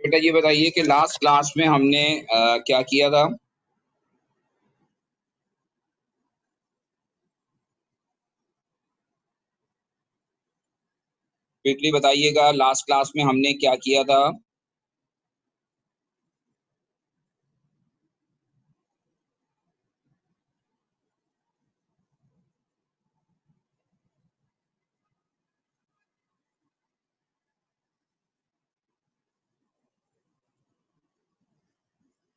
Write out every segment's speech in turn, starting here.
बेटा ये बताइए कि लास्ट क्लास में हमने क्या किया था। क्विकली बताइएगा, लास्ट क्लास में हमने क्या किया था।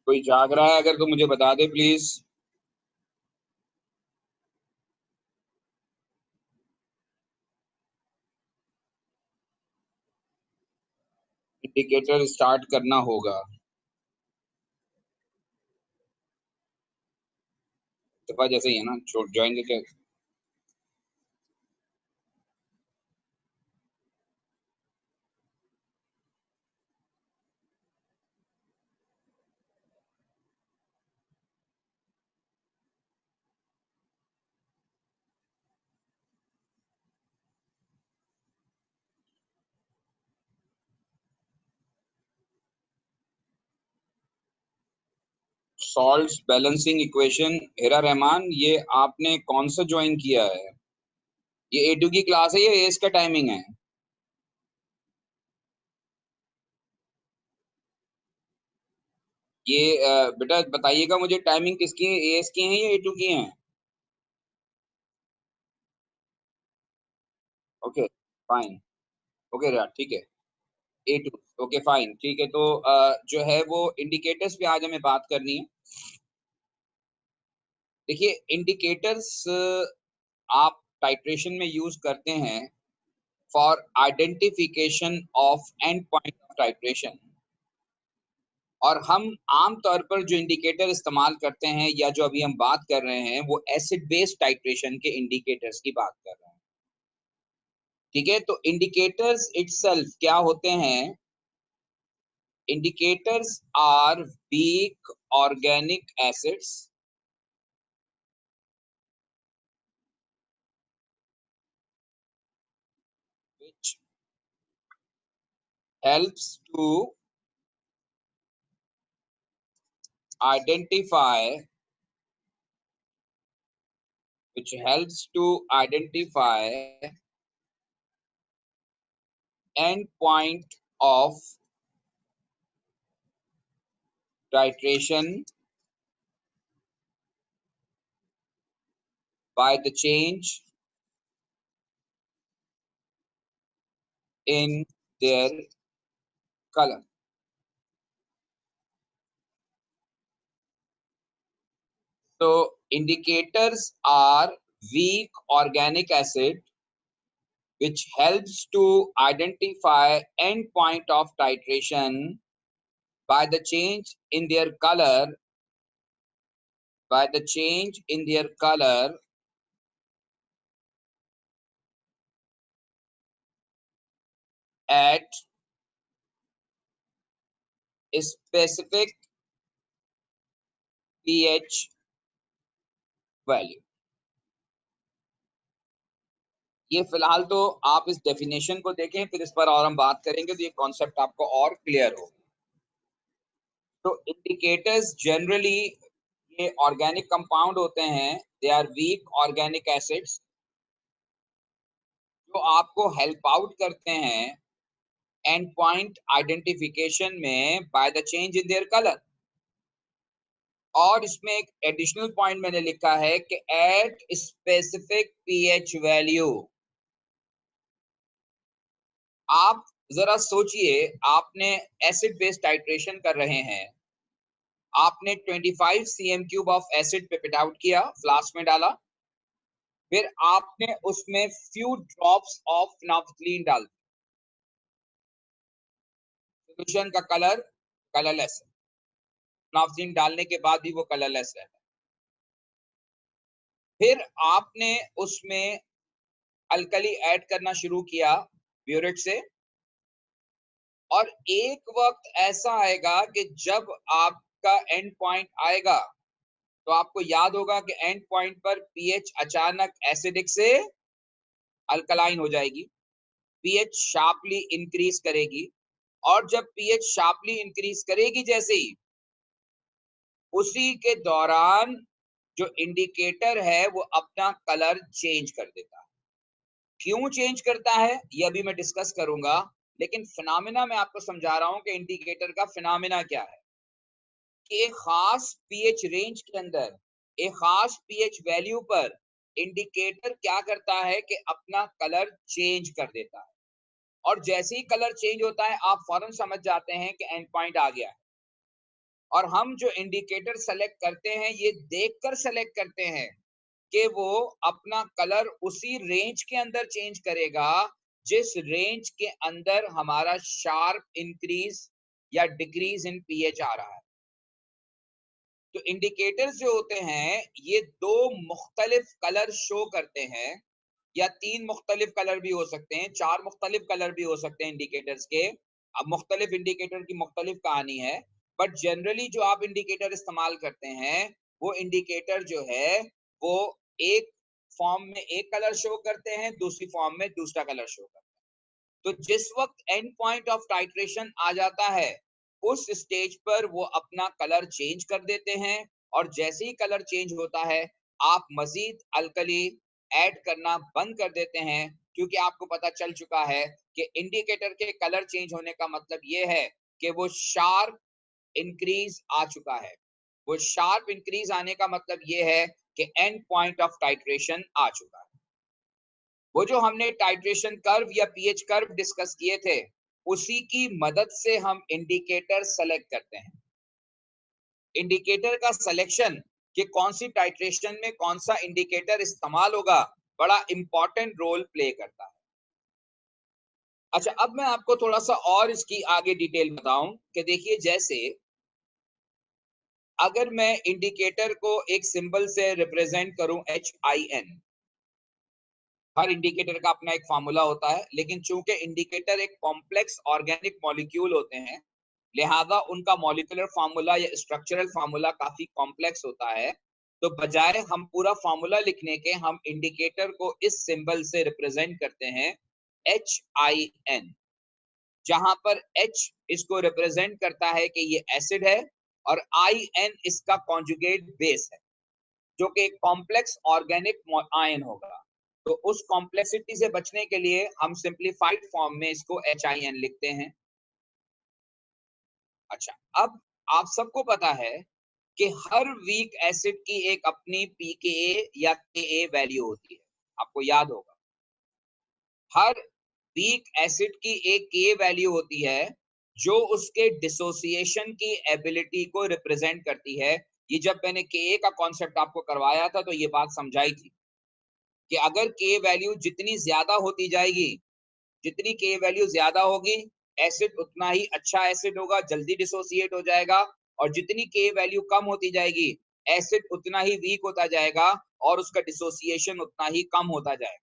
कोई जाग रहा है अगर तो मुझे बता दे प्लीज। इंडिकेटर स्टार्ट करना होगा। दफा जैसे ही है ना, छोड़ ज्वाइन करके। Solve balancing equation. Hera Rahman, ये आपने कौन सा ज्वाइन किया है? ये A2 की क्लास है या एस का टाइमिंग है? ये बेटा बताइएगा मुझे, टाइमिंग किसकी है, एस की है या A2 की है? Okay fine. ओके यार, ठीक है। A2। ओके फाइन, ठीक है। तो जो है वो इंडिकेटर्स पे आज हमें बात करनी है। देखिए, इंडिकेटर्स आप टाइट्रेशन में यूज करते हैं for identification of and point of titration. और हम आम तौर पर जो इंडिकेटर इस्तेमाल करते हैं या जो अभी हम बात कर रहे हैं वो एसिड बेस्ड टाइट्रेशन के इंडिकेटर्स की बात कर रहे हैं। ठीक है, तो इंडिकेटर्स इटसेल्फ क्या होते हैं? Indicators are weak organic acids which helps to identify which helps to identify end point of titration by the change in their color. So indicators are weak organic acid which helps to identify end point of titration by the change in their color at a specific pH value. ये फिलहाल तो आप इस definition को देखें, फिर इस पर और हम बात करेंगे तो ये कॉन्सेप्ट आपको और क्लियर हो। तो इंडिकेटर्स जनरली ये ऑर्गेनिक कंपाउंड होते हैं, they are weak organic acids जो आपको हेल्प आउट करते हैं एंड पॉइंट आइडेंटिफिकेशन में by the change in their colour. और इसमें एक एडिशनल पॉइंट मैंने लिखा है कि एट स्पेसिफिक पीएच वैल्यू। आप जरा सोचिए, आपने एसिड बेस्ड टाइट्रेशन कर रहे हैं, आपने 25 cm cube of acid pipette out किया, फ्लास्क में डाला, फिर आपने उसमें फ्यू ड्रॉप्स ऑफ फिनोल्फथलीन डाल दिया। सोल्यूशन का कलर कलरलेस है, फिनोल्फथलीन डालने के बाद भी वो कलरलेस है। फिर आपने उसमें अल्कली ऐड करना शुरू किया ब्यूरेट से, और एक वक्त ऐसा आएगा कि जब आपका एंड पॉइंट आएगा तो आपको याद होगा कि एंड पॉइंट पर पीएच अचानक एसिडिक से अल्कलाइन हो जाएगी, पीएच शार्पली इंक्रीज करेगी और जब पीएच शार्पली इंक्रीज करेगी जैसे ही, उसी के दौरान जो इंडिकेटर है वो अपना कलर चेंज कर देता है। क्यों चेंज करता है ये अभी मैं डिस्कस करूंगा, लेकिन फिनोमेना मैं आपको समझा रहा हूं कि इंडिकेटर का फिनोमेना क्या है। कि एक खास पीएच रेंज के अंदर, एक खास पीएच वैल्यू पर इंडिकेटर क्या करता है कि अपना कलर चेंज कर देता है, और जैसे ही कलर चेंज होता है आप फौरन समझ जाते हैं कि एंड पॉइंट आ गया है। और हम जो इंडिकेटर सेलेक्ट करते हैं ये देखकर सेलेक्ट करते हैं कि वो अपना कलर उसी रेंज के अंदर चेंज करेगा जिस रेंज के अंदर हमारा शार्प इंक्रीज या डिक्रीज इन पीएच आ रहा है। तो इंडिकेटर्स जो होते हैं ये दो मुख्तलिफ कलर शो करते हैं, या तीन मुख्तलिफ कलर भी हो सकते हैं, चार मुख्तलिफ कलर भी हो सकते हैं इंडिकेटर्स के। अब मुख्तलिफ इंडिकेटर की मुख्तलिफ कहानी है, बट जनरली जो आप इंडिकेटर इस्तेमाल करते हैं वो इंडिकेटर जो है वो एक फॉर्म में एक कलर शो करते हैं, दूसरी फॉर्म में दूसरा कलर शो करते हैं। तो जिस वक्त एंड पॉइंट ऑफ टाइट्रेशन आ जाता है उस स्टेज पर वो अपना कलर चेंज कर देते हैं, और जैसे ही कलर चेंज होता है आप मजीद अल्कली ऐड करना बंद कर देते हैं, क्योंकि आपको पता चल चुका है कि इंडिकेटर के कलर चेंज होने का मतलब ये है कि वो शार्प इंक्रीज आ चुका है। वो शार्प इंक्रीज आने का मतलब ये है कि एंड पॉइंट ऑफ टाइट्रेशन आ चुका है। वो जो हमने टाइट्रेशन कर्व या पीएच कर्व डिस्कस किए थे उसी की मदद से हम इंडिकेटर सेलेक्ट करते हैं। इंडिकेटर का सिलेक्शन कि कौन सी टाइट्रेशन में कौन सा इंडिकेटर इस्तेमाल होगा बड़ा इंपॉर्टेंट रोल प्ले करता है। अच्छा, अब मैं आपको थोड़ा सा और इसकी आगे डिटेल बताऊं कि देखिए, जैसे अगर मैं इंडिकेटर को एक सिंबल से रिप्रेजेंट करूं HIN, हर इंडिकेटर का अपना एक फार्मूला होता है, लेकिन चूंकि इंडिकेटर एक कॉम्प्लेक्स ऑर्गेनिक मॉलिक्यूल होते हैं लिहाजा उनका मॉलिक्यूलर फार्मूला या स्ट्रक्चरल फार्मूला काफी कॉम्प्लेक्स होता है। तो बजाय हम पूरा फार्मूला लिखने के हम इंडिकेटर को इस सिंबल से रिप्रेजेंट करते हैं HIN, जहां पर H इसको रिप्रेजेंट करता है कि ये एसिड है और IN इसका कॉन्जुगेट बेस है जो कि एक कॉम्प्लेक्स ऑर्गेनिक आयन होगा। तो उस कॉम्प्लेक्सिटी से बचने के लिए हम सिंप्लीफाइड फॉर्म में इसको HIN लिखते हैं। अच्छा, अब आप सबको पता है कि हर वीक एसिड की एक अपनी pKa या Ka वैल्यू होती है, आपको याद होगा। हर वीक एसिड की एक K वैल्यू होती है जो उसके डिसोसिएशन की एबिलिटी को रिप्रेजेंट करती है। ये जब मैंने Ka का कॉन्सेप्ट आपको करवाया था तो ये बात समझाई थी कि अगर K वैल्यू जितनी ज्यादा होती जाएगी, जितनी K वैल्यू ज्यादा होगी एसिड उतना ही अच्छा एसिड होगा, जल्दी डिसोसिएट हो जाएगा, और जितनी K वैल्यू कम होती जाएगी एसिड उतना ही वीक होता जाएगा और उसका डिसोसिएशन उतना ही कम होता जाएगा।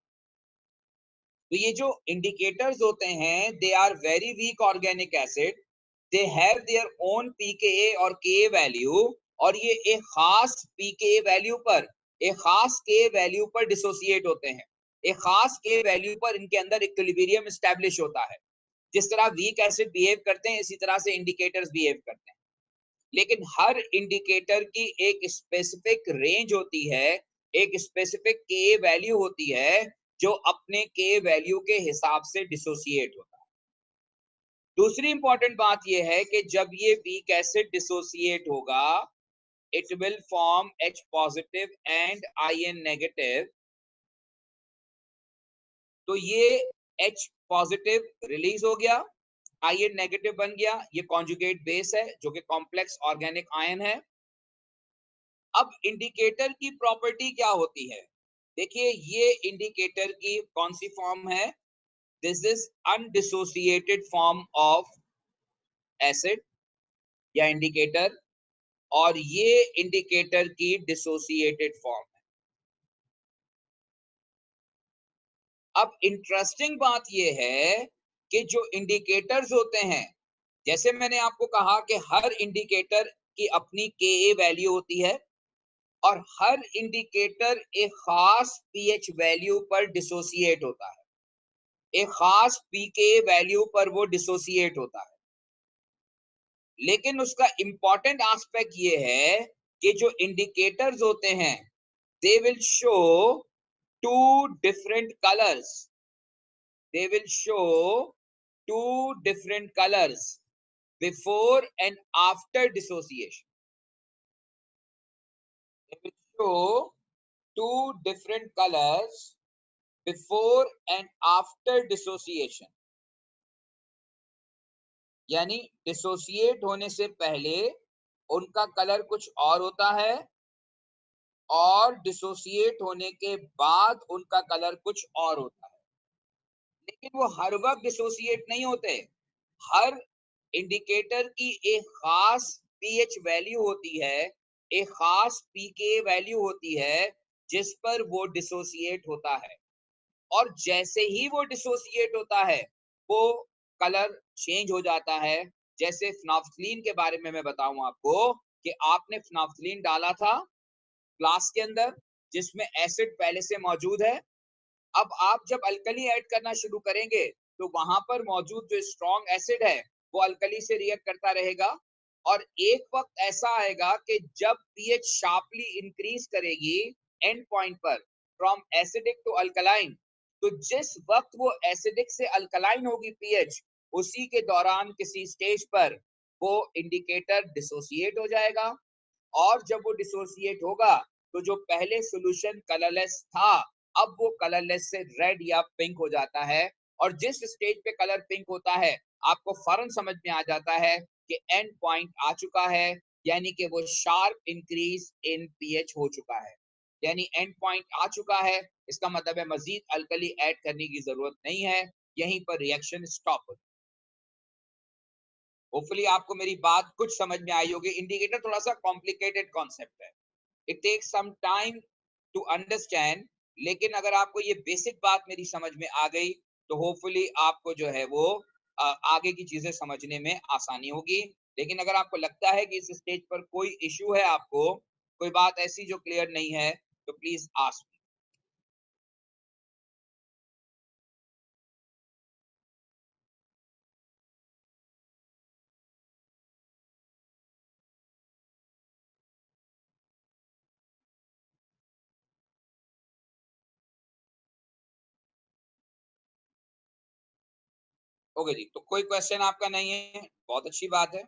तो ये जो इंडिकेटर्स होते हैं they are very weak organic acid, they have their own pKa और Ka वैल्यू, और ये एक खास pKa वैल्यू पर, एक खास K वैल्यू पर डिसोसिएट होते हैं। एक खास K वैल्यू पर इनके अंदर इक्विलिब्रियम एस्टैब्लिश होता है। जिस तरह वीक एसिड बिहेव करते हैं इसी तरह से इंडिकेटर्स बिहेव करते हैं, लेकिन हर इंडिकेटर की एक स्पेसिफिक रेंज होती है, एक स्पेसिफिक K वैल्यू होती है जो अपने K वैल्यू के हिसाब से डिसोसिएट होता है। दूसरी इंपॉर्टेंट बात यह है कि जब ये वीक एसिड डिसोसिएट होगा it will form H positive and IN negative. तो ये H पॉजिटिव रिलीज हो गया, IN नेगेटिव बन गया, ये कॉन्जुगेट बेस है जो कि कॉम्प्लेक्स ऑर्गेनिक आयन है। अब इंडिकेटर की प्रॉपर्टी क्या होती है? देखिए, ये इंडिकेटर की कौन सी फॉर्म है? This is undissociated form of acid या इंडिकेटर, और ये इंडिकेटर की डिसोसिएटेड फॉर्म है। अब इंटरेस्टिंग बात यह है कि जो इंडिकेटर्स होते हैं, जैसे मैंने आपको कहा कि हर इंडिकेटर की अपनी Ka वैल्यू होती है और हर इंडिकेटर एक खास pH वैल्यू पर डिसोसिएट होता है, एक खास pK वैल्यू पर वो डिसोसिएट होता है। लेकिन उसका इंपॉर्टेंट एस्पेक्ट ये है कि जो इंडिकेटर्स होते हैं they will show two different colours, they will show two different colors before and after dissociation. They will show two different colors before and after dissociation. यानी डिसोसिएट होने से पहले उनका कलर कुछ और होता है और डिसोसिएट होने के बाद उनका कलर कुछ और होता है, लेकिन वो हर वक्त डिसोसिएट नहीं होते। हर इंडिकेटर की एक खास पीएच वैल्यू होती है, एक खास पीके वैल्यू होती है जिस पर वो डिसोसिएट होता है, और जैसे ही वो डिसोसिएट होता है वो कलर चेंज हो जाता है। जैसे फिनोल्फथलीन के बारे में मैं बताऊं आपको कि आपने फिनोल्फथलीन डाला था ग्लास के अंदर जिसमें एसिड पहले से मौजूद है। अब आप जब अल्कली ऐड करना शुरू करेंगे तो वहां पर मौजूद जो स्ट्रॉन्ग एसिड है वो अल्कली से रिएक्ट करता रहेगा, और एक वक्त ऐसा आएगा कि जब पीएच शार्पली इंक्रीज करेगी एंड पॉइंट पर फ्रॉम एसिडिक टू अल्कलाइन, तो जिस वक्त वो एसिडिक से अल्कलाइन होगी पीएच, उसी के दौरान किसी स्टेज पर वो इंडिकेटर डिसोसिएट हो जाएगा, और जब वो डिसोसिएट होगा तो जो पहले सॉल्यूशन कलरलेस था अब वो कलरलेस से रेड या पिंक हो जाता है, और जिस स्टेज पे कलर पिंक होता है आपको फौरन समझ में आ जाता है कि एंड पॉइंट आ चुका है, यानी कि वो शार्प इंक्रीज इन पीएच हो चुका है, यानी एंड पॉइंट आ चुका है। इसका मतलब है मजीद अल्कली ऐड करने की जरूरत नहीं है, यहीं पर रिएक्शन स्टॉप हो। होपफुली आपको मेरी बात कुछ समझ में आई होगी। इंडिकेटर थोड़ा सा कॉम्प्लिकेटेड कॉन्सेप्ट है, it takes some time to understand, लेकिन अगर आपको ये बेसिक बात मेरी समझ में आ गई तो होपफुली आपको जो है वो आगे की चीजें समझने में आसानी होगी। लेकिन अगर आपको लगता है कि इस स्टेज पर कोई इश्यू है, आपको कोई बात ऐसी जो क्लियर नहीं है, तो प्लीज आस्क। ओके जी, तो कोई क्वेश्चन आपका नहीं है, बहुत अच्छी बात है।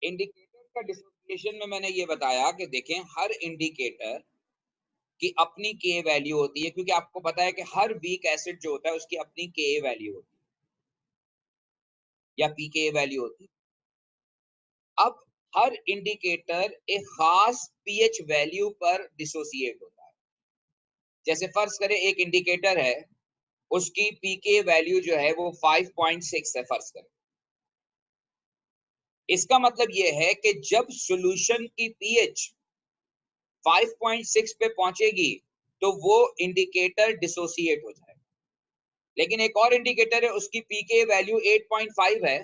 इंडिकेटर का डिसोसिएशन में मैंने ये बताया कि देखें हर इंडिकेटर की अपनी के वैल्यू होती है, क्योंकि आपको पता है कि हर वीक एसिड जो होता है उसकी अपनी के वैल्यू होती है या पीके वैल्यू होती है। अब हर इंडिकेटर एक खास पीएच वैल्यू पर डिसोसिएट होता है। जैसे फर्ज करें एक इंडिकेटर है, उसकी पीके वैल्यू जो है वो 5.6 है फर्ज करें। इसका मतलब ये है कि जब सॉल्यूशन की पीएच 5.6 पे पहुंचेगी तो वो इंडिकेटर डिसोसिएट हो जाएगा। लेकिन एक और इंडिकेटर है उसकी पीके वैल्यू 8.5 है,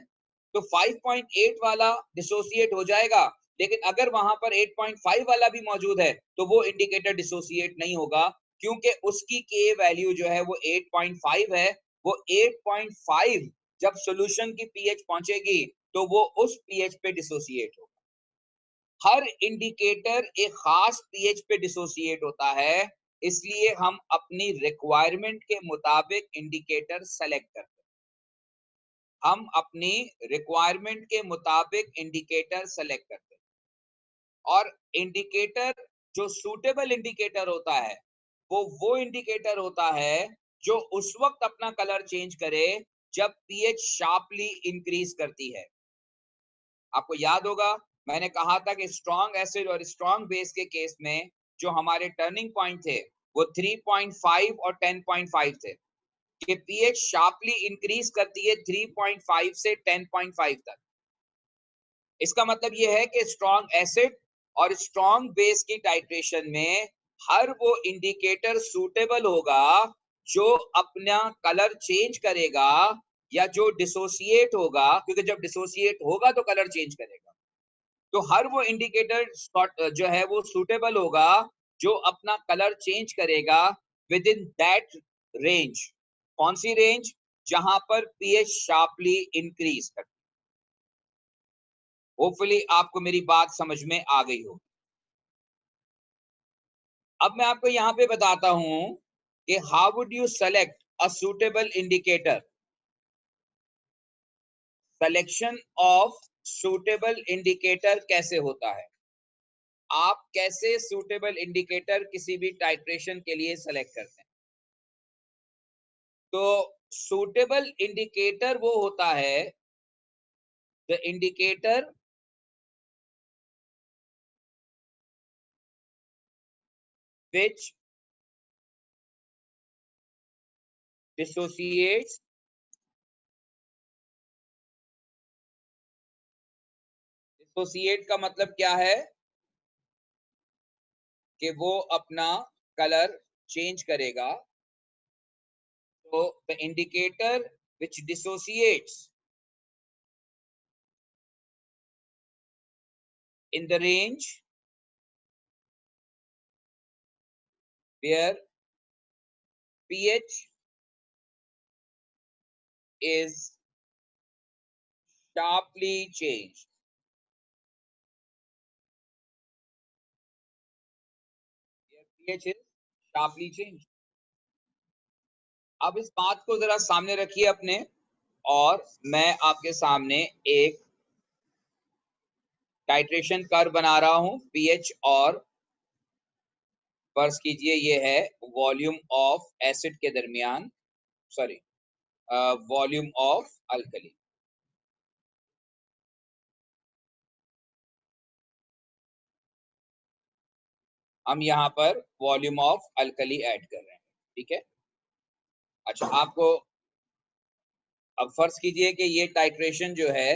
तो 5.8 वाला डिसोसिएट हो जाएगा, लेकिन अगर वहां पर 8.5 वाला भी मौजूद है तो वो इंडिकेटर डिसोसिएट नहीं होगा, क्योंकि उसकी के वैल्यू जो है वो 8.5 है। वो 8.5 जब सॉल्यूशन की पीएच पहुंचेगी तो वो उस पीएच पे डिसोसिएट होगा। हर इंडिकेटर एक खास पीएच पे डिसोसिएट होता है, इसलिए हम अपनी रिक्वायरमेंट के मुताबिक इंडिकेटर सेलेक्ट करते हैं। हम अपनी रिक्वायरमेंट के मुताबिक इंडिकेटर सेलेक्ट करते हैं, और इंडिकेटर जो सूटेबल इंडिकेटर होता है वो इंडिकेटर होता है जो उस वक्त अपना कलर चेंज करे जब पीएच शार्पली इंक्रीज करती है। आपको याद होगा मैंने कहा था कि स्ट्रॉन्ग एसिड और स्ट्रॉन्ग बेस के केस में जो हमारे टर्निंग पॉइंट थे वो 3.5 और 10.5 थे, कि पीएच शार्पली इंक्रीज करती है 3.5 से 10.5 तक। इसका मतलब यह है कि स्ट्रॉन्ग एसिड और स्ट्रॉन्ग बेस की टाइट्रेशन में हर वो इंडिकेटर सूटेबल होगा जो अपना कलर चेंज करेगा या जो डिसोसिएट होगा, क्योंकि जब डिसोसिएट होगा तो कलर चेंज करेगा। तो हर वो इंडिकेटर जो है वो सूटेबल होगा जो अपना कलर चेंज करेगा विद इन दैट रेंज, कौन सी रेंज? जहां पर पीएच शार्पली इंक्रीज करती। होपफुली आपको मेरी बात समझ में आ गई हो। अब मैं आपको यहां पे बताता हूं कि how would you select a suitable indicator. Selection of suitable indicator कैसे होता है, आप कैसे सुटेबल इंडिकेटर किसी भी टाइट्रेशन के लिए सेलेक्ट करते हैं। तो सुटेबल इंडिकेटर वो होता है, the indicator which dissociates dissociate का मतलब क्या है कि वो अपना कलर चेंज करेगा। तो the indicator which dissociates in the range where pH is sharply changed. Where pH is sharply changed. अब इस बात को जरा सामने रखिए अपने, और मैं आपके सामने एक टाइट्रेशन कर्व बना रहा हूं पीएच और, फर्ज कीजिए ये है वॉल्यूम ऑफ एसिड के दरमियान, सॉरी वॉल्यूम ऑफ अल्कली। हम यहाँ पर वॉल्यूम ऑफ अल्कली ऐड कर रहे हैं, ठीक है। अच्छा, आपको अब फर्ज कीजिए कि ये टाइट्रेशन जो है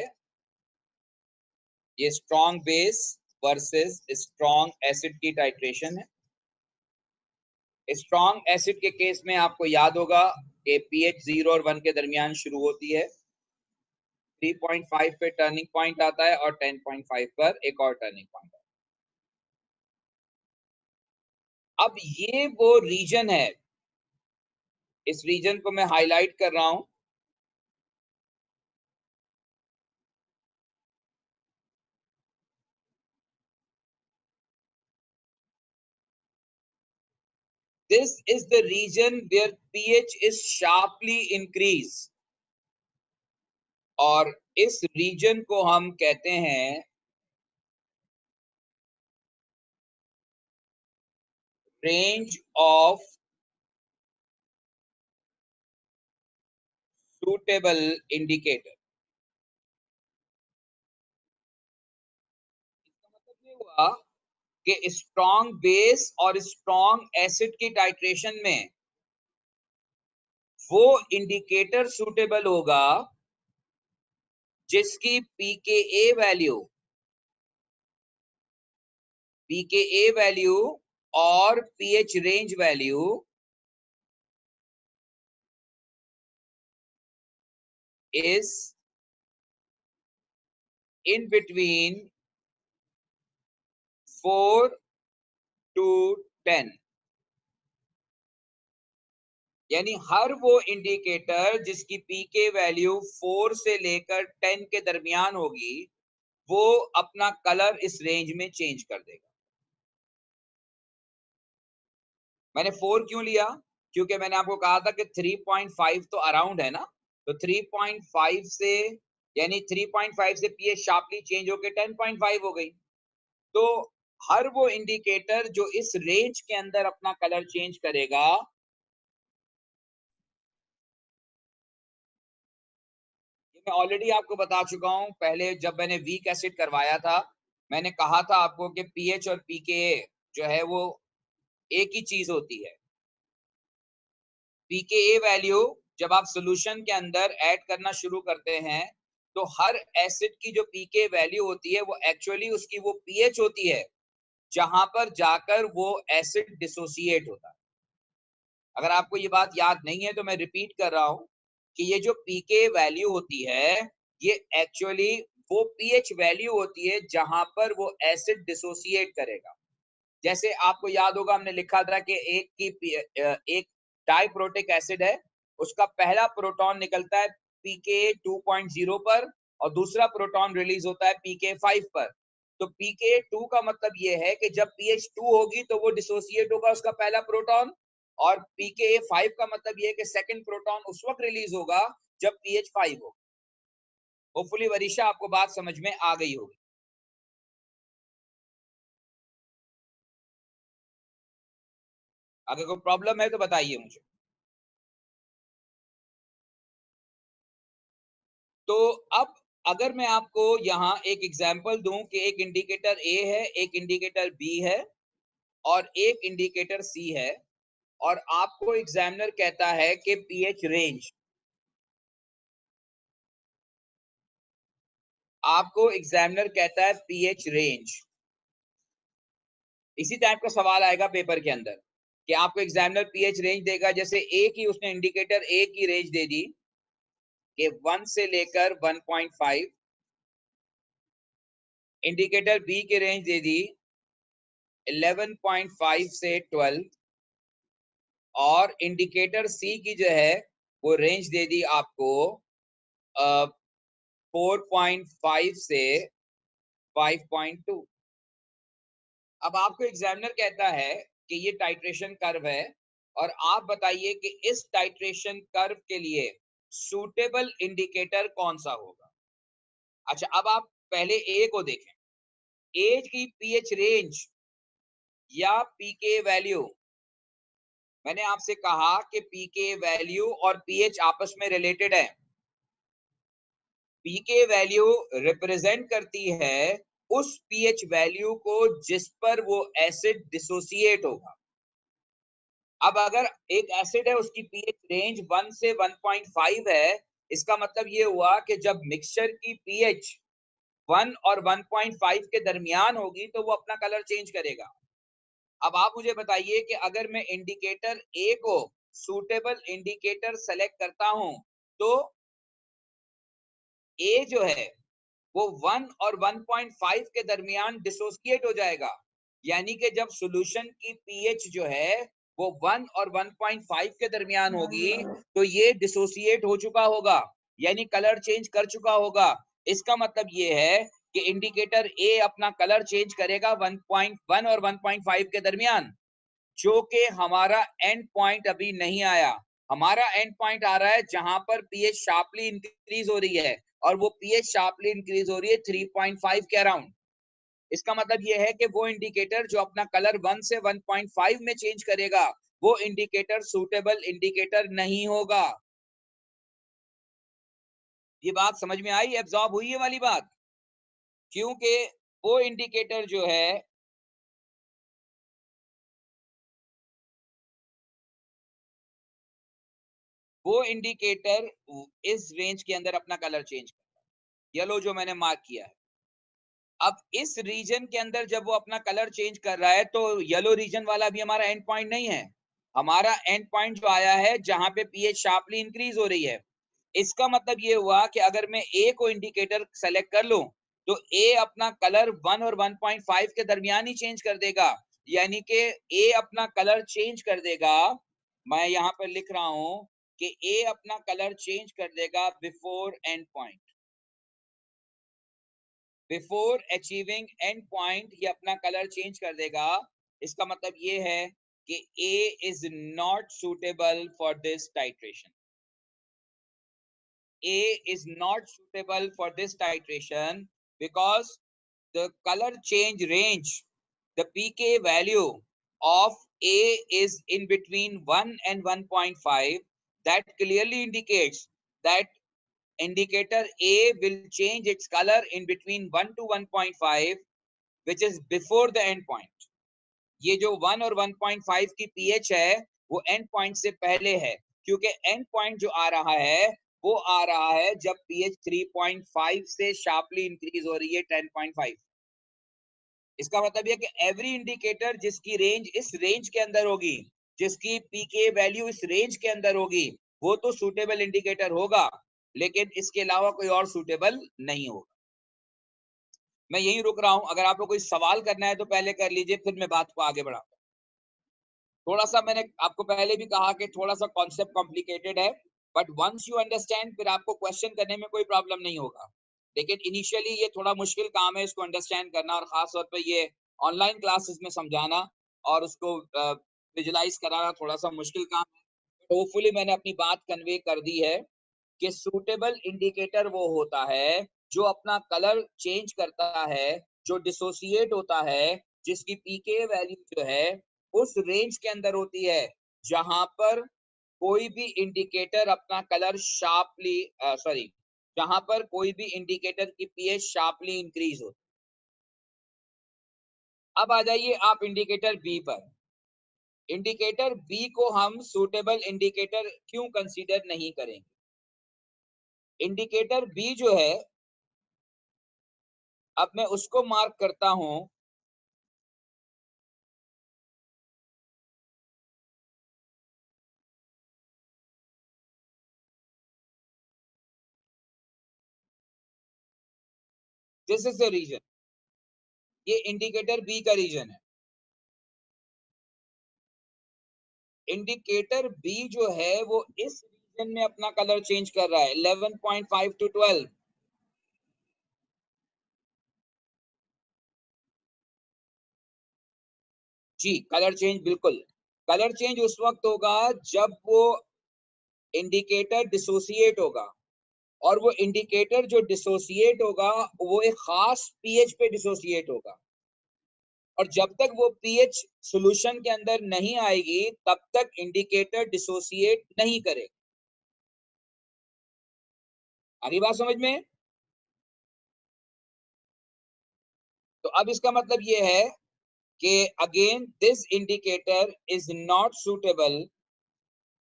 ये strong base versus strong acid की टाइट्रेशन है। स्ट्रॉन्ग एसिड के केस में आपको याद होगा कि पीएच 0 और 1 के दरमियान शुरू होती है, 3.5 पे टर्निंग पॉइंट आता है और 10.5 पर एक और टर्निंग पॉइंट आता है। अब ये वो रीजन है, इस रीजन को मैं हाईलाइट कर रहा हूं। This is the region where pH is sharply increased, और इस रीजन को हम कहते हैं रेंज ऑफ सुटेबल इंडिकेटर। इसका मतलब ये हुआ कि स्ट्रॉन्ग बेस और स्ट्रॉन्ग एसिड की टाइट्रेशन में वो इंडिकेटर सुटेबल होगा जिसकी पीकेए वैल्यू और pH range value is in between 4 to 10। यानी हर वो इंडिकेटर जिसकी पीके वैल्यू 4 से लेकर 10 के दरमियान होगी, वो अपना कलर इस रेंज में चेंज कर देगा। मैंने 4 क्यों लिया? क्योंकि मैंने आपको कहा था कि 3.5 तो अराउंड है ना, तो 3.5 से, यानी 3.5 से पीएच शार्पली चेंज होकर 10.5 हो गई। तो हर वो इंडिकेटर जो इस रेंज के अंदर अपना कलर चेंज करेगा, ये मैं ऑलरेडी आपको बता चुका हूं पहले जब मैंने वीक एसिड करवाया था। मैंने कहा था आपको कि पीएच और पीकेए जो है वो एक ही चीज होती है। पीकेए वैल्यू जब आप सॉल्यूशन के अंदर ऐड करना शुरू करते हैं, तो हर एसिड की जो पीके वैल्यू होती है वो एक्चुअली उसकी वो पीएच होती है जहां पर जाकर वो एसिड डिसोसिएट होता है। अगर आपको ये बात याद नहीं है तो मैं रिपीट कर रहा हूं कि ये जो पीके वैल्यू होती है ये एक्चुअली वो पीएच वैल्यू होती है जहां पर वो एसिड डिसोसिएट करेगा। जैसे आपको याद होगा हमने लिखा था कि एक डाइप्रोटिक एसिड है, उसका पहला प्रोटॉन निकलता है pKa 2.0 पर और दूसरा प्रोटॉन रिलीज होता है pKa 5 पर। तो pKa 2 का मतलब ये है कि जब pH 2 होगी तो वो डिसोसिएट होगा उसका पहला प्रोटॉन, और pKa 5 का मतलब ये है कि सेकंड प्रोटॉन उस वक्त रिलीज होगा जब pH 5 हो। होपफुली वरीशा आपको बात समझ में आ गई होगी। अगर कोई प्रॉब्लम है तो बताइए मुझे। तो अब अगर मैं आपको यहाँ एक एग्जांपल दूं कि एक इंडिकेटर ए है, एक इंडिकेटर बी है और एक इंडिकेटर सी है, और आपको एग्जामिनर कहता है कि पीएच रेंज, आपको एग्जामिनर कहता है पीएच रेंज, इसी टाइप का सवाल आएगा पेपर के अंदर कि आपको एग्जामिनर पीएच रेंज देगा। जैसे ए की उसने इंडिकेटर ए की रेंज दे दी कि 1 से लेकर 1.5, इंडिकेटर बी की रेंज दे दी 11.5 से 12, और इंडिकेटर सी की जो है वो रेंज दे दी आपको 4.5 से 5.2। अब आपको एग्जामिनर कहता है कि ये टाइट्रेशन कर्व है और आप बताइए कि इस टाइट्रेशन कर्व के लिए सूटेबल इंडिकेटर कौन सा होगा। अच्छा, अब आप पहले ए को देखें, ए की पीएच रेंज या पीके वैल्यू, मैंने आपसे कहा कि पीके वैल्यू और पीएच आपस में रिलेटेड है। पीके वैल्यू रिप्रेजेंट करती है उस पीएच वैल्यू को जिस पर वो एसिड डिसोसिएट होगा। अब अगर एक एसिड है उसकी पीएच रेंज 1 से 1.5 है, इसका मतलब ये हुआ कि जब मिक्सचर की पीएच 1 और 1.5 के दरमियान होगी तो वो अपना कलर चेंज करेगा। अब आप मुझे बताइए कि अगर मैं इंडिकेटर ए को सूटेबल इंडिकेटर सेलेक्ट करता हूं तो ए जो है वो 1 और 1.5 के दरमियान डिसोसिएट हो जाएगा, यानी कि जब सॉल्यूशन की पीएच जो है वो 1 और 1.5 के दरमियान होगी तो ये डिसोसिएट हो चुका होगा, यानी कलर चेंज कर चुका होगा। इसका मतलब ये है कि इंडिकेटर ए अपना कलर चेंज करेगा 1.1 और 1.5 के दरमियान, जो कि हमारा एंड पॉइंट अभी नहीं आया। हमारा एंड पॉइंट आ रहा है जहां पर पीएच शार्पली इंक्रीज हो रही है, और वो पीएच शार्पली इंक्रीज हो रही है 3.5 के अराउंड। इसका मतलब ये है कि वो इंडिकेटर जो अपना कलर 1 से 1.5 में चेंज करेगा वो इंडिकेटर सूटेबल इंडिकेटर नहीं होगा। ये बात समझ में आई, एब्जॉर्ब हुई है वाली बात? क्योंकि वो इंडिकेटर जो है वो इंडिकेटर इस रेंज के अंदर अपना कलर चेंज करता है, येलो जो मैंने मार्क किया है। अब इस रीजन के अंदर जब वो अपना कलर चेंज कर रहा है तो येलो रीजन वाला भी हमारा एंड पॉइंट नहीं है। हमारा एंड पॉइंट जो आया है जहां पे पीएच शार्पली इंक्रीज हो रही है। इसका मतलब ये हुआ कि अगर मैं ए को इंडिकेटर सेलेक्ट कर लूं तो ए अपना कलर 1 और 1.5 के दरमियान ही चेंज कर देगा, यानी कि ए अपना कलर चेंज कर देगा। मैं यहां पर लिख रहा हूं कि ए अपना कलर चेंज कर देगा before end point, before achieving and point ये अपना कलर चेंज कर देगा। इसका मतलब ये है कि A is not suitable for this titration. A is not suitable for this titration because the color change range, the pK value of A is in between 1 and 1.5. That clearly indicates that indicator A will change its color in between 1 to 1.5, which is before the end point. ये जो 1 और 1.5 की pH है वो and point से पहले है, क्योंकि एंड पॉइंट जो आ रहा है वो आ रहा है जब पीएच 3.5 से शार्पली इंक्रीज हो रही है 10.5। इसका मतलब ये कि एवरी इंडिकेटर जिसकी रेंज इस रेंज के अंदर होगी, जिसकी पीके वैल्यू इस रेंज के अंदर होगी, वो तो सूटेबल इंडिकेटर होगा, लेकिन इसके अलावा कोई और सूटेबल नहीं होगा। मैं यहीं रुक रहा हूं, अगर आपको कोई सवाल करना है तो पहले कर लीजिए, फिर मैं बात को आगे बढ़ाऊंगा। थोड़ा सा मैंने आपको पहले भी कहा कि थोड़ा सा कॉन्सेप्ट कॉम्प्लिकेटेड है, बट वंस यू अंडरस्टैंड फिर आपको क्वेश्चन करने में कोई प्रॉब्लम नहीं होगा। लेकिन इनिशियली ये थोड़ा मुश्किल काम है इसको अंडरस्टैंड करना, और खास तौर पे ये ऑनलाइन क्लासेस में समझाना और उसको विजुलाइज कराना थोड़ा सा मुश्किल काम है। होपफुली मैंने अपनी बात कन्वे कर दी है कि सूटेबल इंडिकेटर वो होता है जो अपना कलर चेंज करता है, जो डिसोसिएट होता है, जिसकी पीके वैल्यू जो है उस रेंज के अंदर होती है जहां पर कोई भी इंडिकेटर अपना कलर शार्पली सॉरी जहां पर कोई भी इंडिकेटर की पीएच शार्पली इंक्रीज हो। अब आ जाइए आप इंडिकेटर बी पर। इंडिकेटर बी को हम सूटेबल इंडिकेटर क्यों कंसीडर नहीं करेंगे? इंडिकेटर बी जो है, अब मैं उसको मार्क करता हूं, दिस इज द रीजन। ये इंडिकेटर बी का रीजन है। इंडिकेटर बी जो है वो इस रीजन में अपना कलर चेंज कर रहा है 11.5 टू 12। जी, कलर चेंज बिल्कुल। कलर चेंज उस वक्त होगा जब वो इंडिकेटर डिसोसिएट होगा, और वो इंडिकेटर जो डिसोसिएट होगा वो एक खास पीएच पे डिसोसिएट होगा, और जब तक वो पीएच सॉल्यूशन के अंदर नहीं आएगी तब तक इंडिकेटर डिसोसिएट नहीं करेगा। आ रही बात समझ में? तो अब इसका मतलब ये है कि again this indicator is not suitable,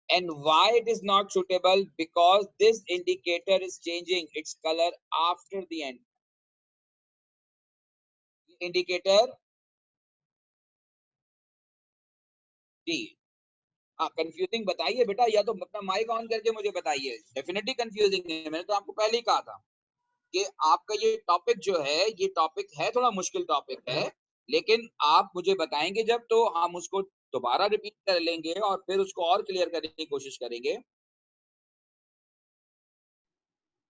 and why it is not suitable? Because this indicator is changing its color after the end. Indicator जी, हाँ कंफ्यूजिंग बताइए बेटा, या तो अपना माइक ऑन करके मुझे बताइए। डेफिनेटली कंफ्यूजिंग है, मैंने तो आपको पहले ही कहा था कि आपका ये टॉपिक जो है, ये टॉपिक है थोड़ा मुश्किल टॉपिक है, लेकिन आप मुझे बताएंगे जब तो हम उसको दोबारा रिपीट कर लेंगे और फिर उसको और क्लियर करने की कोशिश करेंगे।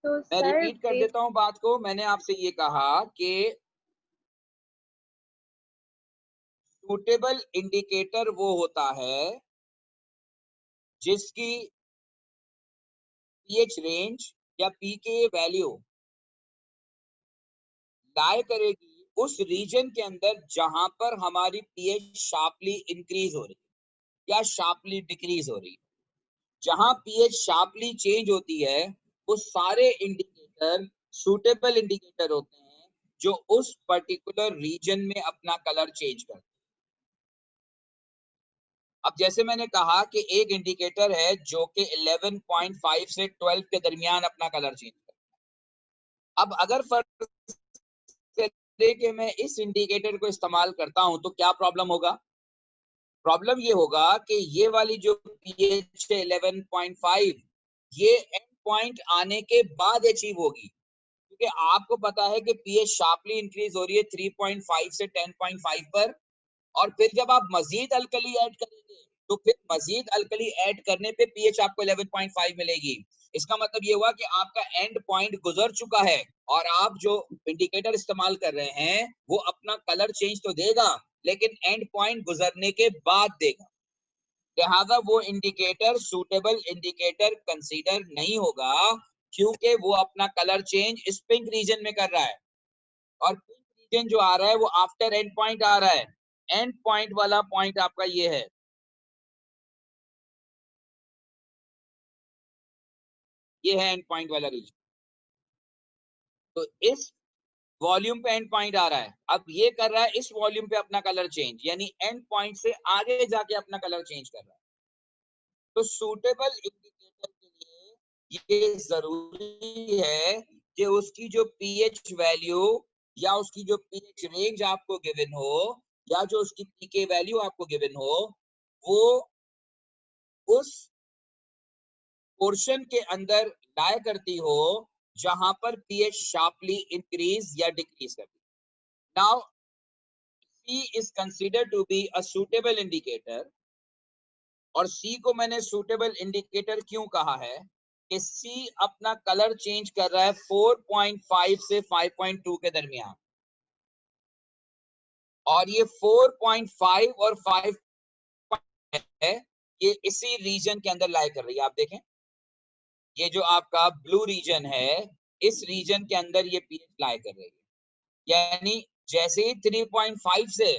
तो मैं सर रिपीट कर देता हूँ बात को। मैंने आपसे ये कहा कि सूटेबल इंडिकेटर वो होता है जिसकी पीएच रेंज या पीके वैल्यू लाए करेगी उस रीजन के अंदर जहां पर हमारी पीएच शार्पली इंक्रीज हो रही है या शार्पली डिक्रीज हो रही है। जहां पीएच शार्पली चेंज होती है वो सारे इंडिकेटर सूटेबल इंडिकेटर होते हैं जो उस पर्टिकुलर रीजन में अपना कलर चेंज करते हैं। अब जैसे मैंने कहा कि एक इंडिकेटर है जो कि 11.5 से 12 के दरमियान अपना कलर चेंज करता है। अब अगर फर्क करे कि मैं इस इंडिकेटर को इस्तेमाल करता हूं तो क्या प्रॉब्लम होगा? प्रॉब्लम ये होगा कि ये वाली जो पीएच है 11.5, ये एंड पॉइंट आने के बाद अचीव होगी, क्योंकि आपको पता है कि पीएच शार्पली इंक्रीज हो रही है 3.5 से 10.5 पर, और फिर जब आप मजीद अल्कली ऐड करेंगे तो फिर मजीद अल्कली ऐड करने पे पीएच आपको 11.5 मिलेगी। इसका मतलब ये हुआ कि आपका एंड पॉइंट गुजर चुका है, और आप जो इंडिकेटर इस्तेमाल कर रहे हैं वो अपना कलर चेंज तो देगा लेकिन एंड पॉइंट गुजरने के बाद देगा। लिहाजा वो इंडिकेटर सूटेबल इंडिकेटर कंसीडर नहीं होगा, क्योंकि वो अपना कलर चेंज इस पिंक रीजन में कर रहा है, और पिंक रीजन जो आ रहा है वो आफ्टर एंड पॉइंट आ रहा है। एंड पॉइंट वाला पॉइंट आपका ये है, ये है एंड पॉइंट वाला रीजन। तो इस वॉल्यूम पे एंड पॉइंट आ रहा है, अब ये कर रहा है इस वॉल्यूम पे अपना कलर चेंज, यानी एंड पॉइंट से आगे जाके अपना कलर चेंज कर रहा है। तो सूटेबल इंडिकेटर के लिए ये जरूरी है कि उसकी जो पीएच वैल्यू या उसकी जो पीएच रेंज आपको गिवन हो, या जो उसकी पीके वैल्यू आपको गिवन हो, वो उस पोर्शन के अंदर लाया करती हो जहां पर पीएच शार्पली इंक्रीज या डिक्रीज करती है। Now C is considered to be a suitable indicator और सी को मैंने सूटेबल इंडिकेटर क्यों कहा है कि सी अपना कलर चेंज कर रहा है 4.5 से 5.2 के दरमियान, और ये 4.5 और 5 है, ये इसी रीजन के अंदर लाई कर रही है। आप देखें, ये जो आपका ब्लू रीजन है, इस रीजन के अंदर ये पीएच लाई कर रही है। यानी जैसे ही 3.5 से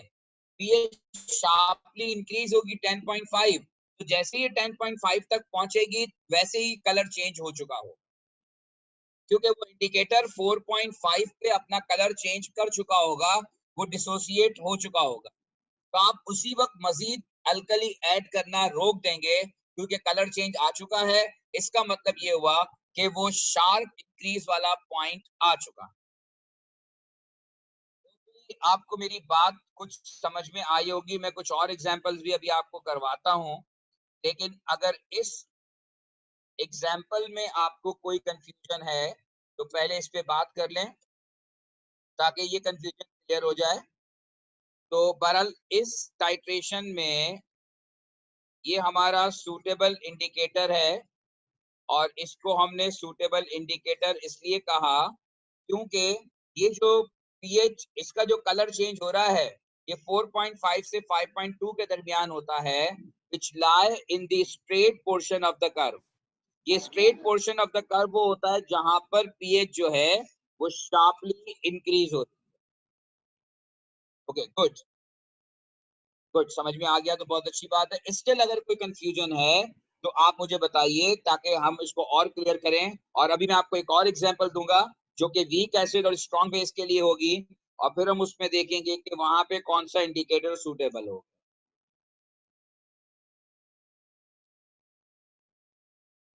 पीएच शार्पली इंक्रीज होगी 10.5, तो जैसे ही 10.5 तक पहुंचेगी वैसे ही कलर चेंज हो चुका हो, क्योंकि वो इंडिकेटर 4.5 पे अपना कलर चेंज कर चुका होगा, वो डिसोसिएट हो चुका होगा। तो आप उसी वक्त मजीद अल्कली ऐड करना रोक देंगे क्योंकि कलर चेंज आ चुका है। इसका मतलब ये हुआ कि वो शार्प इंक्रीज वाला पॉइंट आ चुका। आपको मेरी बात कुछ समझ में आई होगी। मैं कुछ और एग्जांपल्स भी अभी आपको करवाता हूं, लेकिन अगर इस एग्जाम्पल में आपको कोई कंफ्यूजन है तो पहले इस पे बात कर लें ताकि ये कंफ्यूजन क्लियर हो जाए। तो बहरहाल इस टाइट्रेशन में ये हमारा सूटेबल इंडिकेटर है, और इसको हमने सूटेबल इंडिकेटर इसलिए कहा क्योंकि ये जो पीएच, इसका जो कलर चेंज हो रहा है, ये 4.5 से 5.2 के दरमियान होता है, which lie in the straight portion of the curve। ये straight portion of the curve वो होता है जहां पर पीएच जो है वो शार्पली इंक्रीज होता है। ओके, गुड गुड, समझ में आ गया तो बहुत अच्छी बात है। स्टिल अगर कोई कंफ्यूजन है तो आप मुझे बताइए ताकि हम इसको और क्लियर करें। और अभी मैं आपको एक और एग्जांपल दूंगा जो कि वीक एसिड और स्ट्रॉन्ग बेस के लिए होगी, और फिर हम उसमें देखेंगे कि वहां पे कौन सा इंडिकेटर सूटेबल हो।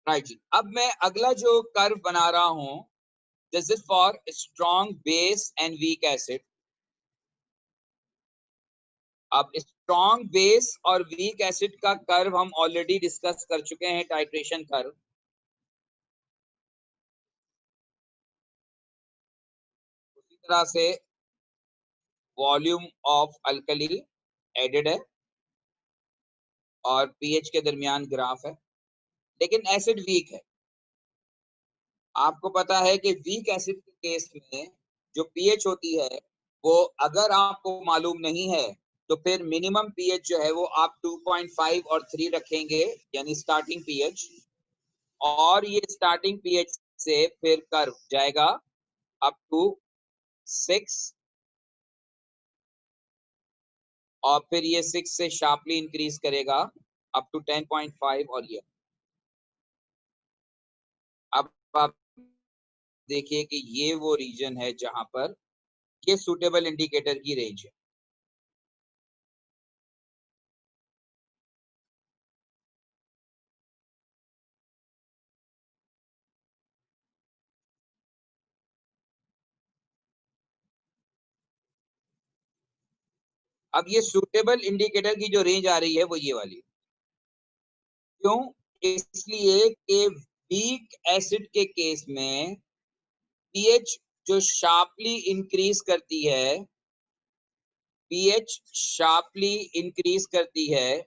राइट जी, अब मैं अगला जो कर्व बना रहा हूं, this is for strong base and weak acid. अब स्ट्रॉन्ग बेस और वीक एसिड का कर्व हम ऑलरेडी डिस्कस कर चुके हैं, टाइट्रेशन कर्व। उसी तरह से वॉल्यूम ऑफ अल्कली एडेड है और पीएच के दरमियान ग्राफ है, लेकिन एसिड वीक है। आपको पता है कि वीक एसिड के केस में जो पीएच होती है वो अगर आपको मालूम नहीं है तो फिर मिनिमम पीएच जो है वो आप 2.5 और 3 रखेंगे, यानी स्टार्टिंग पीएच। और ये स्टार्टिंग पीएच से फिर कर्व जाएगा अप टू 6, और फिर ये 6 से शार्पली इंक्रीज करेगा अप टू 10.5। और ये अब आप देखिए कि ये वो रीजन है जहां पर ये सूटेबल इंडिकेटर की रेंज है। अब ये सूटेबल इंडिकेटर की जो रेंज आ रही है वो ये वाली। क्यों? इसलिए कि वीक एसिड के केस में पीएच जो शार्पली इंक्रीज करती है, पीएच शार्पली इंक्रीज करती है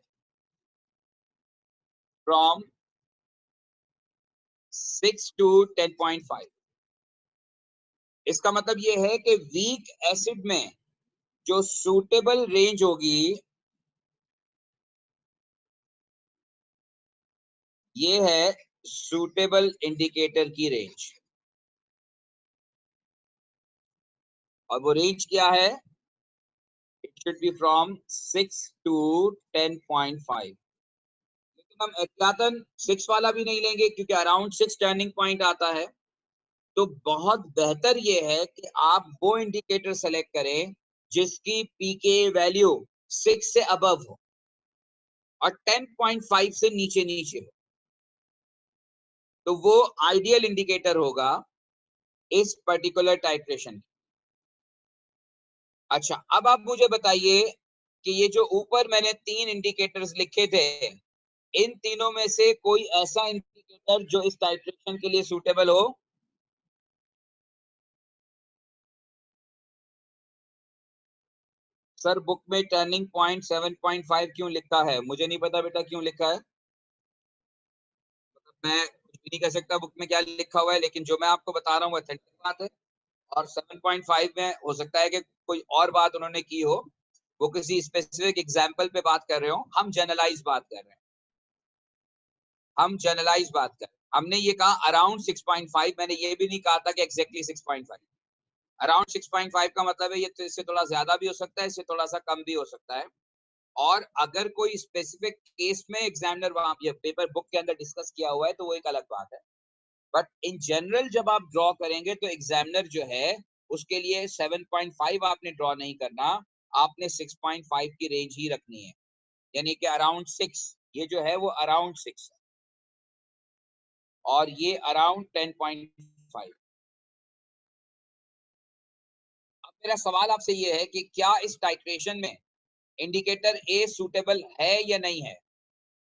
फ्रॉम 6 टू 10.5। इसका मतलब ये है कि वीक एसिड में जो सूटेबल रेंज होगी ये है सूटेबल इंडिकेटर की रेंज, और वो रेंज क्या है? It should be from 6 to 10.5। लेकिन हम एहतियातन 6 वाला भी नहीं लेंगे क्योंकि अराउंड 6 टर्निंग पॉइंट आता है। तो बहुत बेहतर ये है कि आप वो इंडिकेटर सेलेक्ट करें जिसकी पीके वैल्यू 6 से अबव हो और 10.5 से नीचे नीचे हो, तो वो आइडियल इंडिकेटर होगा इस पर्टिकुलर टाइट्रेशन। अच्छा, अब आप मुझे बताइए कि ये जो ऊपर मैंने 3 इंडिकेटर्स लिखे थे, इन तीनों में से कोई ऐसा इंडिकेटर जो इस टाइट्रेशन के लिए सूटेबल हो? सर बुक में टर्निंग पॉइंट 7.5 क्यों लिखा है? मुझे नहीं पता बेटा क्यों लिखा है। मैं कुछ भी नहीं कह सकता बुक में क्या लिखा हुआ है, लेकिन जो मैं आपको बता रहा हूँ ऑथेंटिक बात है। और 7.5 में हो सकता है कि कोई और बात उन्होंने की हो, वो किसी स्पेसिफिक एग्जाम्पल पे बात कर रहे हो। हम जनरलाइज बात कर रहे हैं, हम जनरलाइज बात कर रहे हैं। हमने ये कहा अराउंड 6.5, मैंने ये भी नहीं कहा था कि एग्जैक्टली 6.5। अराउंड 6.5 का मतलब है ये तो इससे थोड़ा ज्यादा भी हो सकता है, इससे थोड़ा सा कम भी हो सकता है। और अगर कोई स्पेसिफिक केस में एग्जामिनर वहां ये पेपर बुक के अंदर डिस्कस किया हुआ है तो वो एक अलग बात है। बट इन जनरल जब आप ड्रॉ करेंगे तो एग्जामिनर जो है उसके लिए 7.5 आपने ड्रॉ नहीं करना, आपने 6.5 की रेंज ही रखनी है, यानी कि अराउंड 6। ये जो है वो अराउंड 6 है और ये अराउंड 10.5। अब मेरा सवाल आपसे ये है कि क्या इस टाइट्रेशन में इंडिकेटर ए सूटेबल है या नहीं है?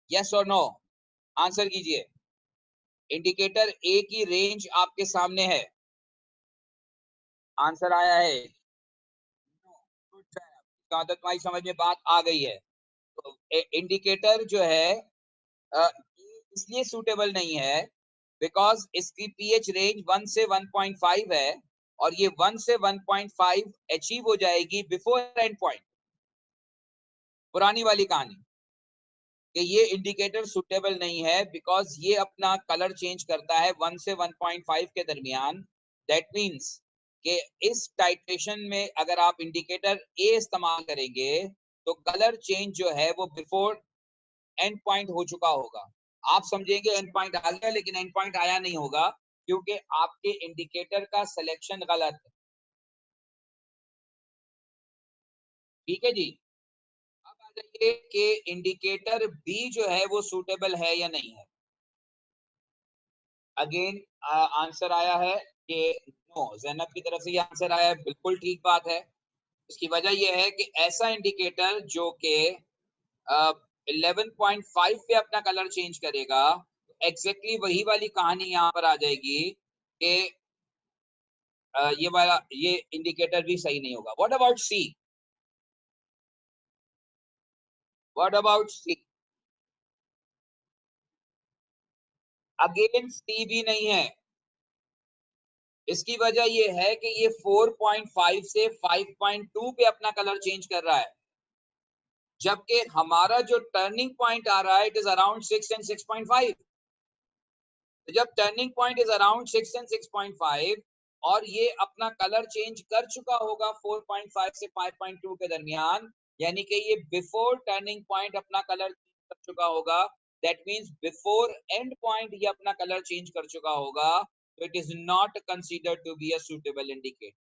यस और नो, आंसर कीजिए। इंडिकेटर ए की रेंज आपके सामने है। आंसर आया है no, इसका मतलब तुम्हारी समझ में बात आ गई है। तो इंडिकेटर जो है इसलिए सूटेबल नहीं है बिकॉज इसकी पीएच रेंज 1 से 1.5 है और ये 1 से 1.5 अचीव हो जाएगी बिफोर एंड पॉइंट। पुरानी वाली कहानी कि ये इंडिकेटर सुटेबल नहीं है बिकॉज ये अपना कलर चेंज करता है 1 से 1.5 के दरमियान। दैट मींस कि इस टाइट्रेशन में अगर आप इंडिकेटर ए इस्तेमाल करेंगे तो कलर चेंज जो है वो बिफोर एंड पॉइंट हो चुका होगा। आप समझेंगे एंड पॉइंट आ गया, लेकिन एंड पॉइंट आया नहीं होगा क्योंकि आपके इंडिकेटर का सिलेक्शन गलत है। ठीक है जी। अब आ जाइए कि इंडिकेटर बी जो है वो सूटेबल है या नहीं है। अगेन आंसर आया है कि नो। जैनब की तरफ से ये आंसर आया है, बिल्कुल ठीक बात है। इसकी वजह यह है कि ऐसा इंडिकेटर जो कि 11.5 पे अपना कलर चेंज करेगा, एग्जैक्टली वही वाली कहानी यहाँ पर आ जाएगी कि ये वाला ये इंडिकेटर भी सही नहीं होगा। What about C? What about C? Again C भी नहीं है। इसकी वजह यह है कि ये 4.5 से 5.2 पे अपना कलर चेंज कर रहा है, जबकि हमारा जो टर्निंग पॉइंट आ रहा है इट इज अराउंड 6 एंड 6.5। तो जब turning point is around 6 and 6.5 और ये अपना कलर चेंज कर चुका होगा 4.5 से 5.2 के दरमियान, यानी कि ये बिफोर टर्निंग पॉइंट अपना कलर चेंज कर चुका होगा। That means before end point ये अपना कलर चेंज कर चुका होगा, तो it is not considered to be a suitable indicator.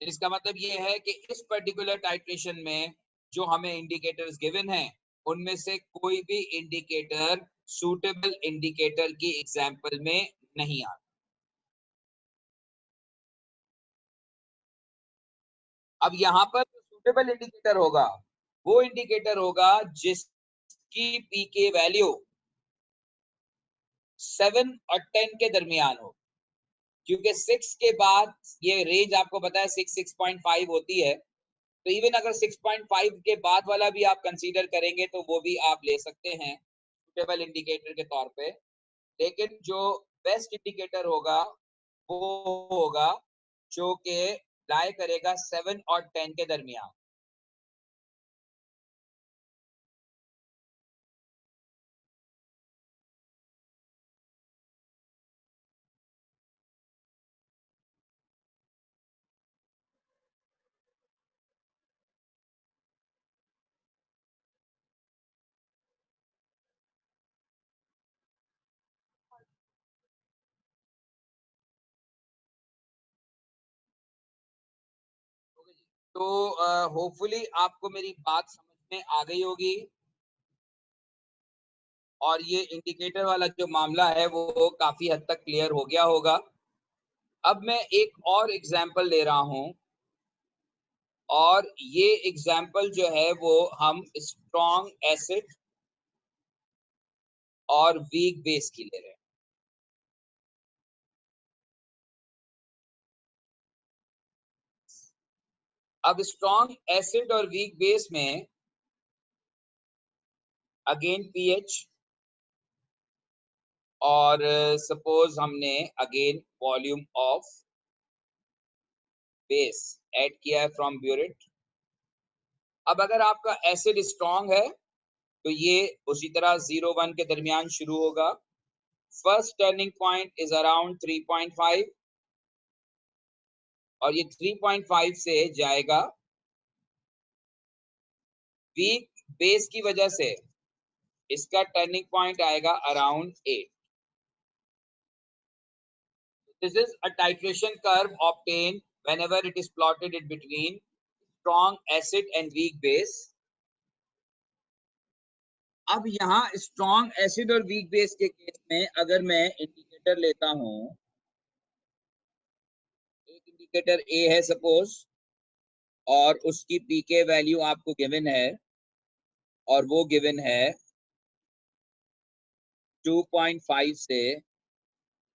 इसका मतलब ये है कि इस पर्टिकुलर टाइट्रेशन में जो हमें इंडिकेटर्स गिवन हैं उनमें से कोई भी इंडिकेटर सूटेबल इंडिकेटर की एग्जांपल में नहीं आता। अब यहाँ पर जो सूटेबल इंडिकेटर होगा वो इंडिकेटर होगा जिसकी पीके वैल्यू 7 और 10 के दरमियान हो, क्योंकि 6 के बाद ये रेंज आपको पता है 6.5 होती है। तो इवन अगर 6.5 के बाद वाला भी आप कंसीडर करेंगे तो वो भी आप ले सकते हैं सुटेबल इंडिकेटर के तौर पे। लेकिन जो बेस्ट इंडिकेटर होगा वो होगा जो कि लाई करेगा 7 और 10 के दरमियान। तो होपफुली आपको मेरी बात समझ में आ गई होगी और ये इंडिकेटर वाला जो मामला है वो काफी हद तक क्लियर हो गया होगा। अब मैं एक और एग्जांपल ले रहा हूं और ये एग्जाम्पल जो है वो हम स्ट्रॉन्ग एसिड और वीक बेस की ले रहे हैं। अब स्ट्रॉन्ग एसिड और वीक बेस में अगेन पीएच, और सपोज हमने again volume of base add किया है फ्रॉम ब्यूरेट। अब अगर आपका एसिड स्ट्रॉन्ग है तो ये उसी तरह 0-1 के दरमियान शुरू होगा। First turning point is around 3.5 और ये 3.5 से जाएगा। वीक बेस की वजह से इसका टर्निंग पॉइंट आएगा around 8। This is a titration curve obtain whenever it is plotted in between strong acid and weak base। अब यहाँ स्ट्रॉन्ग एसिड और वीक बेस के केस में अगर मैं इंडिकेटर लेता हूं, एक इंडिकेटर ए है सपोज, और उसकी पीके वैल्यू आपको गिवन है, और वो गिवन है 2.5 से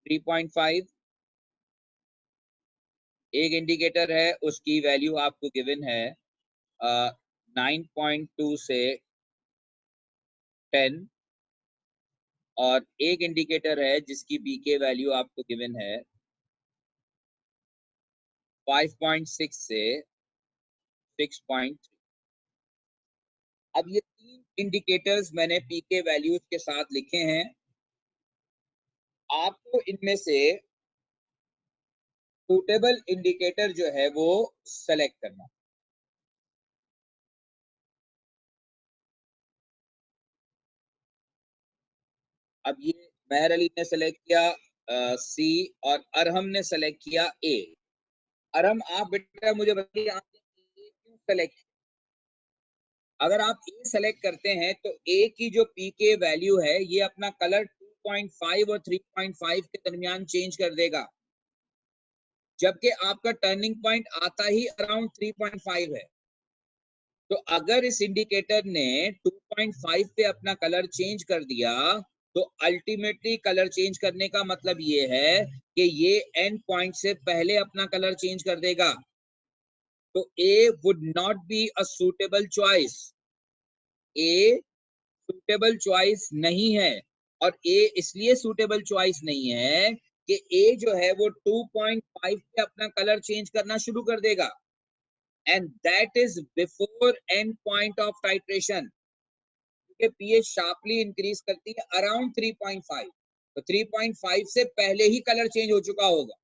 3.5। एक इंडिकेटर है उसकी वैल्यू आपको गिवन है 9.2 से 10, और एक इंडिकेटर है जिसकी पीके वैल्यू आपको गिवन है 5.6 से 6.3। अब ये तीन इंडिकेटर्स मैंने पीके वैल्यूज के साथ लिखे हैं। आपको इनमें से सूटेबल इंडिकेटर जो है वो सेलेक्ट करना। अब ये मेहर अली ने सेलेक्ट किया सी और अरहम ने सेलेक्ट किया ए। अरहम आप बेटा मुझे बताइए आपने ए क्यों सेलेक्ट किया? अगर आप ए सेलेक्ट करते हैं तो ए की जो पीके वैल्यू है ये अपना कलर 2.5 और 3.5 के दरमियान चेंज कर देगा, जबकि आपका टर्निंग पॉइंट आता ही अराउंड 3.5 है। तो अगर इस इंडिकेटर ने 2.5 पे अपना कलर चेंज कर दिया तो अल्टीमेटली कलर चेंज करने का मतलब ये है कि ये एंड पॉइंट से पहले अपना कलर चेंज कर देगा। तो A would not be a suitable choice. A suitable choice नहीं है, और ए इसलिए सूटेबल चॉइस नहीं है कि ए जो है वो 2.5 पे अपना कलर चेंज करना शुरू कर देगा, and that is before end point of titration, क्योंकि पीएच शार्पली इंक्रीज करती है अराउंड 3.5। तो 3.5 से पहले ही कलर चेंज हो चुका होगा,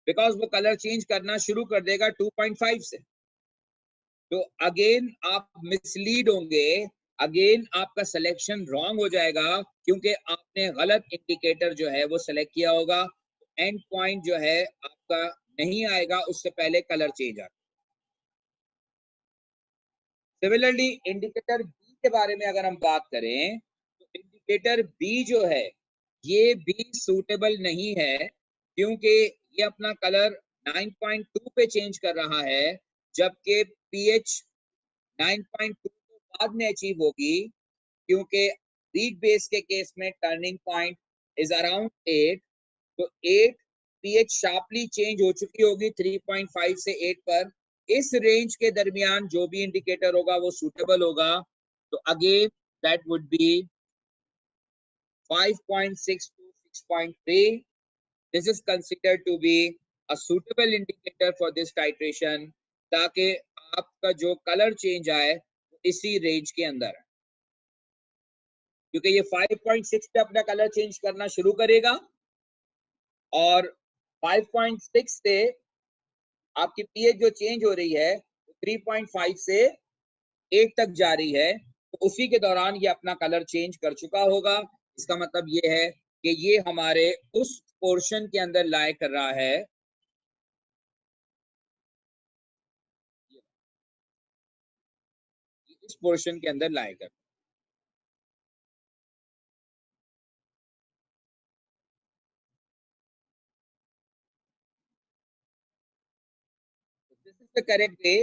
बिकॉज वो कलर चेंज करना शुरू कर देगा 2.5 से। तो अगेन आप मिसलीड होंगे, अगेन आपका सिलेक्शन रॉन्ग हो जाएगा, क्योंकि आपने गलत इंडिकेटर जो है वो सेलेक्ट किया होगा। एंड पॉइंट जो है आपका नहीं आएगा, उससे पहले कलर चेंज आएगा। सिमिलरली इंडिकेटर बी के बारे में अगर हम बात करें तो इंडिकेटर बी जो है ये भी सूटेबल नहीं है, क्योंकि ये अपना कलर 9.2 पे चेंज कर रहा है, जबकि पीएच 9.2 तो बाद में अचीव होगी, क्योंकि वीक बेस के केस में टर्निंग पॉइंट इज अराउंड 8। तो 8 पीएच शार्पली चेंज हो चुकी होगी 3.5 से 8 पर। इस रेंज के दरमियान जो भी इंडिकेटर होगा वो सूटेबल होगा। तो again that would be 5.6 to 6.3। This is considered to be a suitable indicator for this titration, ताकि आपका जो कलर चेंज आए इसी रेंज के अंदर है, क्योंकि ये 5.6 पे अपना कलर चेंज करना शुरू करेगा, और 5.6 से आपकी पीएच जो चेंज हो रही है 3.5 से 8 तक जा रही है, तो उसी के दौरान ये अपना कलर चेंज कर चुका होगा। इसका मतलब ये है कि ये हमारे उस पोर्शन के अंदर लाई कर रहा है, इस पोर्शन के अंदर लाई कर। This is the correct way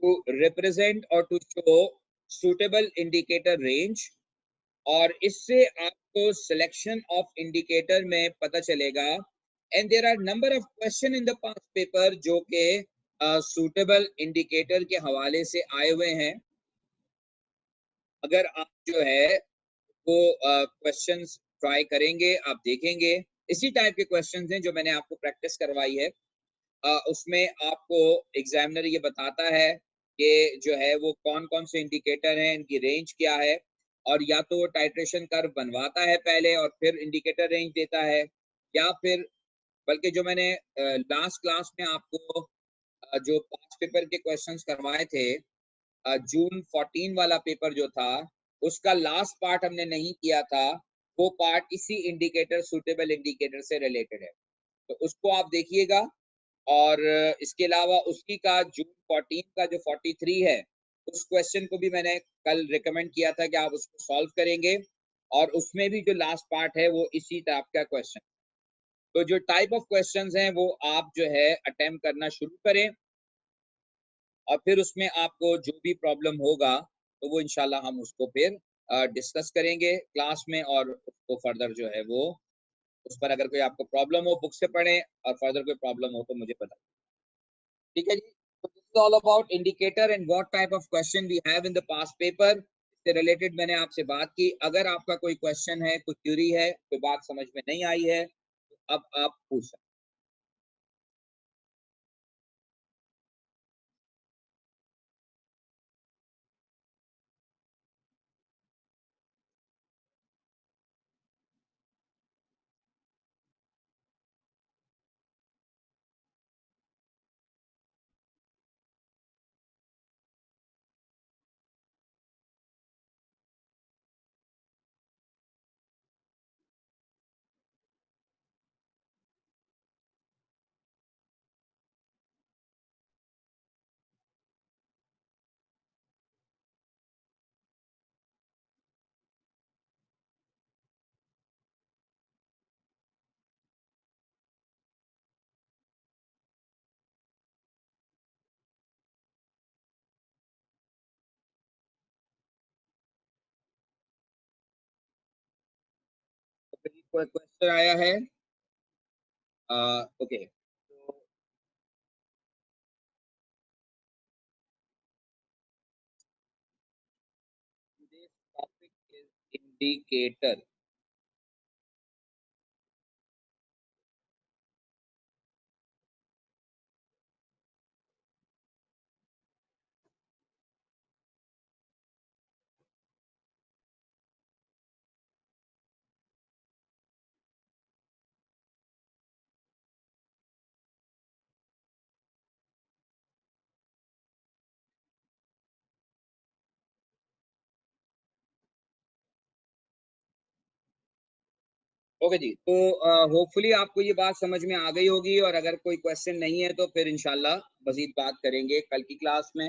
to represent और to show suitable indicator range, और इससे आपको सिलेक्शन ऑफ इंडिकेटर में पता चलेगा। And there are number of question in the past paper जो कि सूटेबल इंडिकेटर के हवाले से आए हुए हैं। अगर आप जो है वो क्वेश्चंस ट्राई करेंगे, आप देखेंगे इसी टाइप के क्वेश्चंस हैं जो मैंने आपको प्रैक्टिस करवाई है। उसमें आपको एग्जामिनर ये बताता है कि जो है वो कौन कौन से इंडिकेटर हैं, इनकी रेंज क्या है, और या तो वो टाइट्रेशन कर्व बनवाता है पहले और फिर इंडिकेटर रेंज देता है, या फिर बल्कि जो मैंने लास्ट क्लास में आपको जो पास्ट पेपर के क्वेश्चंस करवाए थे, जून 14 वाला पेपर जो था, उसका लास्ट पार्ट हमने नहीं किया था। वो पार्ट इसी इंडिकेटर, सूटेबल इंडिकेटर से रिलेटेड है, तो उसको आप देखिएगा। और इसके अलावा उसी का जून 14 का जो 43 है, उस क्वेश्चन को भी मैंने कल रिकमेंड किया था कि आप उसको सॉल्व करेंगे, और उसमें भी जो लास्ट पार्ट है वो इसी टाइप का क्वेश्चन। तो जो टाइप ऑफ क्वेश्चंस हैं वो आप जो है अटेम्प्ट करना शुरू करें, और फिर उसमें आपको जो भी प्रॉब्लम होगा तो वो इंशाल्लाह हम उसको फिर डिस्कस करेंगे क्लास में, और उसको फर्दर जो है वो उस पर अगर कोई आपको प्रॉब्लम हो बुक से पढ़ें, और फर्दर कोई प्रॉब्लम हो तो मुझे बताएं। ठीक है जी। तो this is all about indicator and what type of question we have in the past paper. इससे रिलेटेड मैंने आपसे बात की। अगर आपका कोई क्वेश्चन है, कोई क्यूरी है, कोई बात समझ में नहीं आई है, तो अब आप पूछ सकते हैं। तो कोई क्वेश्चन आया है? ओके, तो today's topic is indicator. Okay जी, तो होपफुली आपको ये बात समझ में आ गई होगी, और अगर कोई क्वेश्चन नहीं है तो फिर इंशाल्लाह मजीद बात करेंगे कल की क्लास में।